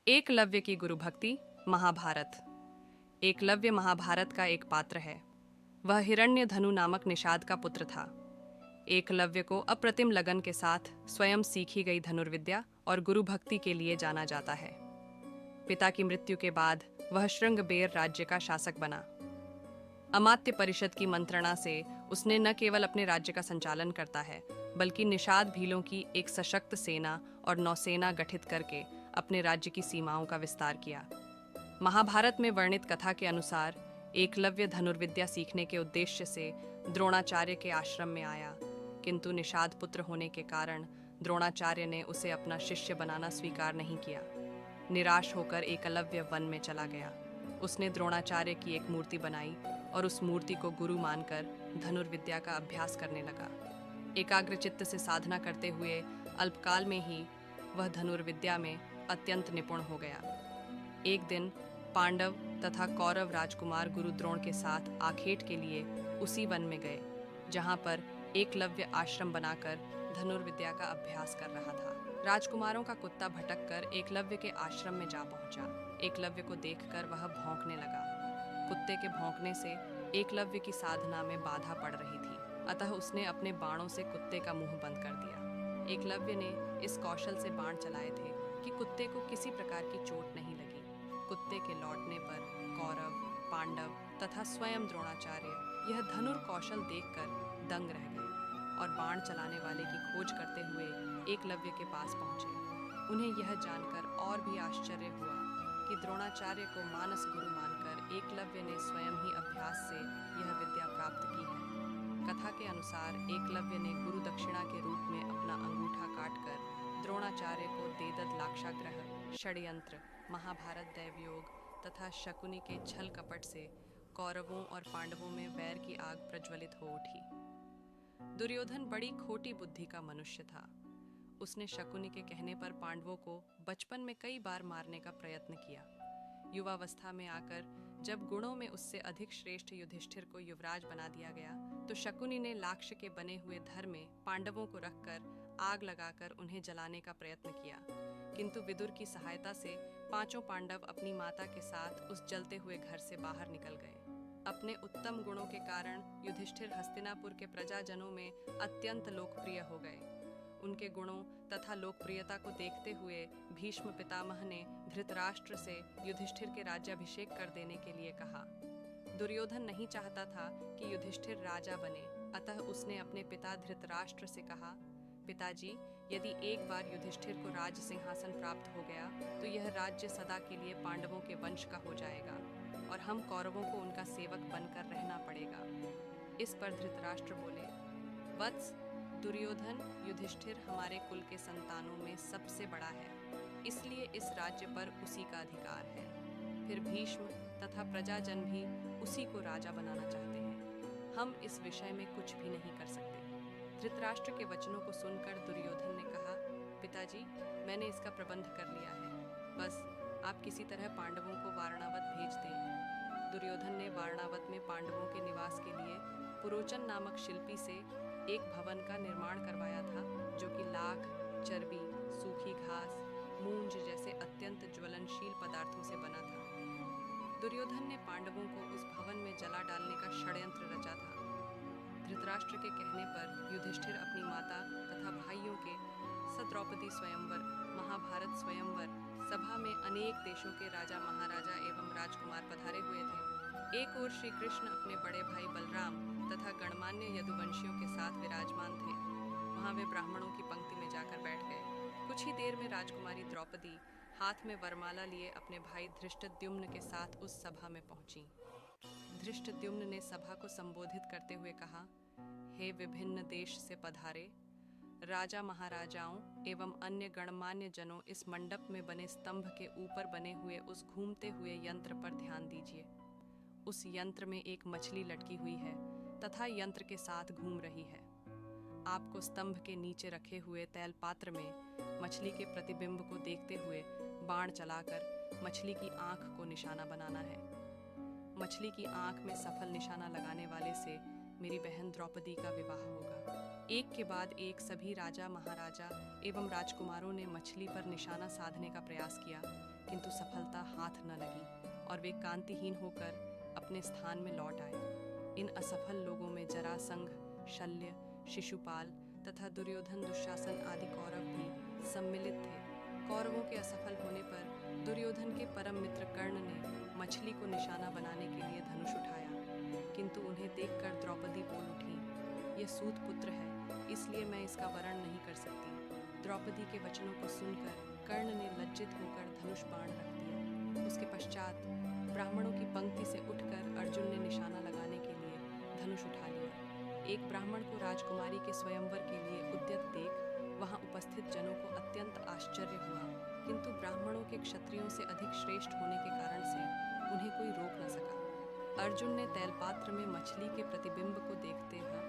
एकलव्य की गुरु भक्ति। महाभारत। एकलव्य महाभारत का एक पात्र है। वह हिरण्यधनु नामक निषाद का पुत्र था। एकलव्य को अप्रतिम लगन के साथ स्वयं सीखी गई धनुर्विद्या और गुरु भक्ति के लिए जाना जाता है। पिता की मृत्यु के बाद वह श्रृंगबेर राज्य का शासक बना। अमात्य परिषद की मंत्रणा से उसने न केवल अपने राज्य का संचालन करता है, बल्कि निषाद भीलों की एक सशक्त सेना और नौसेना गठित करके अपने राज्य की सीमाओं का विस्तार किया। महाभारत में वर्णित कथा के अनुसार एकलव्य धनुर्विद्या सीखने के उद्देश्य से द्रोणाचार्य के आश्रम में आया, किंतु निषाद पुत्र होने के कारण द्रोणाचार्य ने उसे अपना शिष्य बनाना स्वीकार नहीं किया। निराश होकर एकलव्य वन में चला गया। उसने द्रोणाचार्य की एक मूर्ति बनाई और उस मूर्ति को गुरु मानकर धनुर्विद्या का अभ्यास करने लगा। एकाग्रचित्त से साधना करते हुए अल्पकाल में ही वह धनुर्विद्या में अत्यंत निपुण हो गया। एक दिन पांडव तथा कौरव राजकुमार गुरु द्रोण के साथ आखेट के लिए उसी वन में गए, जहां पर एकलव्य आश्रम बनाकर धनुर्विद्या का अभ्यास कर रहा था। राजकुमारों का कुत्ता भटक कर एकलव्य के आश्रम में जा पहुंचा। एकलव्य को देखकर वह भौंकने लगा। कुत्ते के भौंकने से एकलव्य की साधना में बाधा पड़ रही थी, अतः उसने अपने बाणों से कुत्ते का मुंह बंद कर दिया। एकलव्य ने इस कौशल से बाण चलाए थे कि कुत्ते को किसी प्रकार की चोट नहीं लगी। कुत्ते के लौटने पर कौरव, पांडव तथा स्वयं द्रोणाचार्य यह धनुर कौशल देखकर दंग रह गए और बाण चलाने वाले की खोज करते हुए एकलव्य के पास पहुंचे। उन्हें यह जानकर और भी आश्चर्य हुआ कि द्रोणाचार्य को मानस गुरु मानकर एकलव्य ने स्वयं ही अभ्यास से यह विद्या प्राप्त की है। कथा के अनुसार एकलव्य ने गुरु दक्षिणा के रूप में अपना अंगूठा काटकर द्रोणाचार्य को देदत लाक्षाग्रह, षड्यंत्र, महाभारत दैवयोग तथा शकुनी के छल कपट से कौरवों और पांडवों में वैर की आग प्रज्वलित हो उठी। दुर्योधन बड़ी खोटी बुद्धि का मनुष्य था। उसने शकुनी के कहने पर पांडवों को बचपन में कई बार मारने का प्रयत्न किया। युवावस्था में आकर जब गुणों में उससे अधिक श्रेष्ठ युधिष्ठिर को युवराज बना दिया गया, तो शकुनी ने लाक्ष के बने हुए धर में पांडवों को रखकर आग लगाकर उन्हें जलाने का प्रयत्न किया, किंतु विदुर की सहायता से पांचों पांडव अपनी माता के साथ उस जलते हुए घर से बाहर निकल गए। अपने उत्तम गुणों के कारण युधिष्ठिर हस्तिनापुर के प्रजाजनों में अत्यंत लोकप्रिय हो गए। उनके गुणों तथा लोकप्रियता को देखते हुए भीष्म पितामह ने धृतराष्ट्र से युधिष्ठिर के राज्याभिषेक कर देने के लिए कहा। दुर्योधन नहीं चाहता था कि युधिष्ठिर राजा बने, अतः उसने अपने पिता धृतराष्ट्र से कहा, पिताजी, यदि एक बार युधिष्ठिर को राज सिंहासन प्राप्त हो गया तो यह राज्य सदा के लिए पांडवों के वंश का हो जाएगा और हम कौरवों को उनका सेवक बनकर रहना पड़ेगा। इस पर धृतराष्ट्र बोले, वत्स, दुर्योधन युधिष्ठिर हमारे कुल के संतानों में सबसे बड़ा है, इसलिए इस राज्य पर उसी का अधिकार है। फिर भीष्म तथा प्रजाजन भी उसी को राजा बनाना चाहते हैं। हम इस विषय में कुछ भी नहीं कर सकते। धृतराष्ट्र के वचनों को सुनकर दुर्योधन ने कहा, पिताजी, मैंने इसका प्रबंध कर लिया है, बस आप किसी तरह पांडवों को वारणावत भेज दें। दुर्योधन ने वारणावत में पांडवों के निवास के लिए पुरोचन नामक शिल्पी से एक भवन का निर्माण करवाया था, जो कि लाख, चर्बी, सूखी घास, मूंज जैसे अत्यंत ज्वलनशील पदार्थों से बना था। दुर्योधन ने पांडवों को उस भवन में जला डालने का षड्यंत्र रचा था। धृतराष्ट्र के कहने पर युधिष्ठिर अपनी माता तथा भाइयों के सद्रौपदी स्वयंवर, महाभारत स्वयंवर सभा में अनेक देशों के राजा, महाराजा एवं राजकुमार पधारे हुए थे। एक ओर श्री कृष्ण अपने बड़े भाई बलराम तथा गणमान्य यदुवंशियों के साथ विराजमान थे। वहां वे ब्राह्मणों की पंक्ति में जाकर बैठ गए। कुछ ही देर में राजकुमारी द्रौपदी हाथ में वरमाला लिए अपने भाई धृष्टद्युम्न के साथ उस सभा में पहुंची। धृष्टद्युम्न ने सभा को संबोधित करते हुए कहा, हे विभिन्न देश से पधारे राजा, महाराजाओं एवं अन्य गणमान्य जनों, इस मंडप में बने स्तंभ के ऊपर बने हुए उस घूमते हुए यंत्र पर ध्यान दीजिए। उस यंत्र में एक मछली लटकी हुई है तथा यंत्र के साथ घूम रही है। आपको स्तंभ के नीचे रखे हुए तैल पात्र में मछली के प्रतिबिंब को देखते हुए बाण चलाकर मछली की आंख को निशाना बनाना है। मछली की आंख में सफल निशाना लगाने वाले से मेरी बहन द्रौपदी का विवाह होगा। एक के बाद एक सभी राजा, महाराजा एवं राजकुमारों ने मछली पर निशाना साधने का प्रयास किया, किंतु किंतु सफलता हाथ न लगी और वे कांतिहीन होकर अपने स्थान में लौट आए। इन असफल लोगों में जरासंघ, शल्य, शिशुपाल तथा दुर्योधन, दुशासन आदि कौरव भी सम्मिलित थे। कौरवों के असफल होने पर दुर्योधन के परम मित्र कर्ण ने मछली को निशाना बनाने के लिए धनुष उठाया, किंतु उन्हें देखकर द्रौपदी बोल उठी, यह सूत पुत्र है, इसलिए मैं इसका वरण नहीं कर सकती। द्रौपदी के वचनों को सुनकर कर्ण ने लज्जित होकर धनुष बाण रख दिया। उसके पश्चात ब्राह्मणों की पंक्ति से उठकर अर्जुन ने निशाना लगाने के लिए धनुष उठा लिया। एक ब्राह्मण को राजकुमारी के स्वयंवर के लिए उद्यत देख वहां उपस्थित जनों को अत्यंत आश्चर्य हुआ, किंतु ब्राह्मणों के क्षत्रियों से अधिक श्रेष्ठ होने के कारण से उन्हें कोई रोक न सका। अर्जुन ने तैलपात्र में मछली के प्रतिबिंब को देखते हुए